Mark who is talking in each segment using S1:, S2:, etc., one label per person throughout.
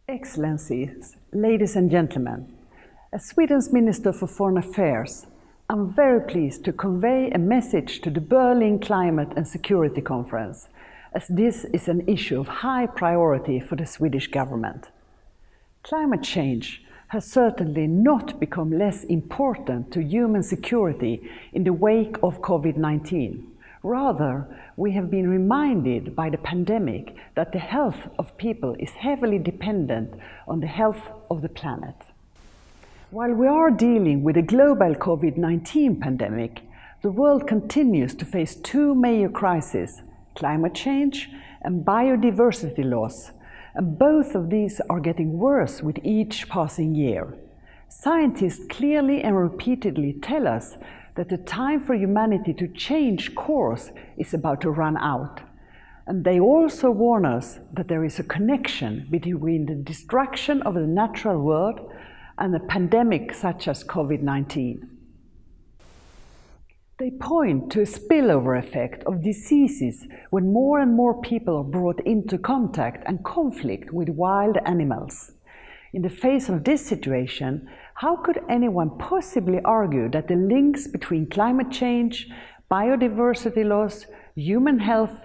S1: Excellencies, ladies and gentlemen, as Sweden's Minister for Foreign Affairs, I'm very pleased to convey a message to the Berlin Climate and Security Conference, as this is an issue of high priority for the Swedish government. Climate change has certainly not become less important to human security in the wake of COVID-19. Rather, we have been reminded by the pandemic that the health of people is heavily dependent on the health of the planet. While we are dealing with a global COVID-19 pandemic, the world continues to face two major crises: climate change and biodiversity loss, and both of these are getting worse with each passing year. Scientists clearly and repeatedly tell us that the time for humanity to change course is about to run out. And they also warn us that there is a connection between the destruction of the natural world and a pandemic such as COVID-19. They point to a spillover effect of diseases when more and more people are brought into contact and conflict with wild animals. In the face of this situation, how could anyone possibly argue that the links between climate change, biodiversity loss, human health,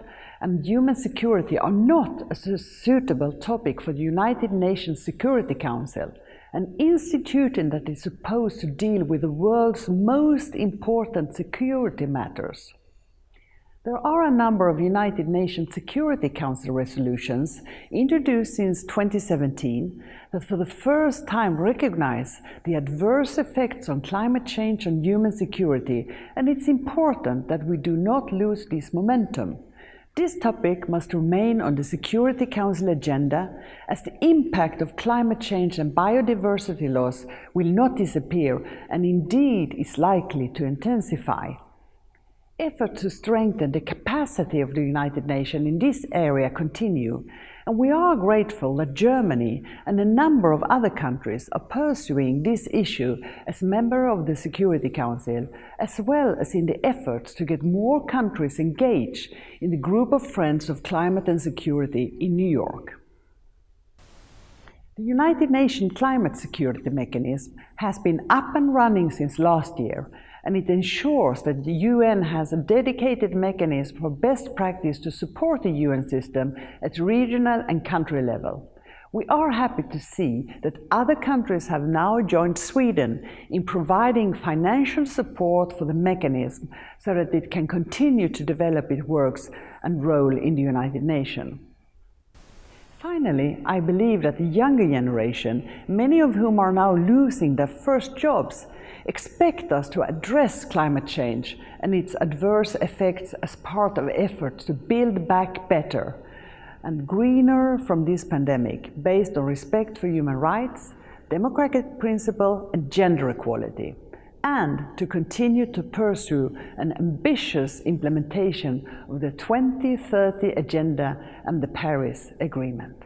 S1: and human security are not a suitable topic for the United Nations Security Council, an institution that is supposed to deal with the world's most important security matters? There are a number of United Nations Security Council resolutions introduced since 2017 that for the first time recognize the adverse effects on climate change on human security, and it's important that we do not lose this momentum. This topic must remain on the Security Council agenda, as the impact of climate change and biodiversity loss will not disappear and indeed is likely to intensify. Efforts to strengthen the capacity of the United Nations in this area continue, and we are grateful that Germany and a number of other countries are pursuing this issue as member of the Security Council, as well as in the efforts to get more countries engaged in the Group of Friends of Climate and Security in New York. The United Nations Climate Security Mechanism has been up and running since last year, and it ensures that the UN has a dedicated mechanism for best practice to support the UN system at regional and country level. We are happy to see that other countries have now joined Sweden in providing financial support for the mechanism so that it can continue to develop its works and role in the United Nations. Finally, I believe that the younger generation, many of whom are now losing their first jobs, expect us to address climate change and its adverse effects as part of efforts to build back better and greener from this pandemic, based on respect for human rights, democratic principle and gender equality, and to continue to pursue an ambitious implementation of the 2030 Agenda and the Paris Agreement.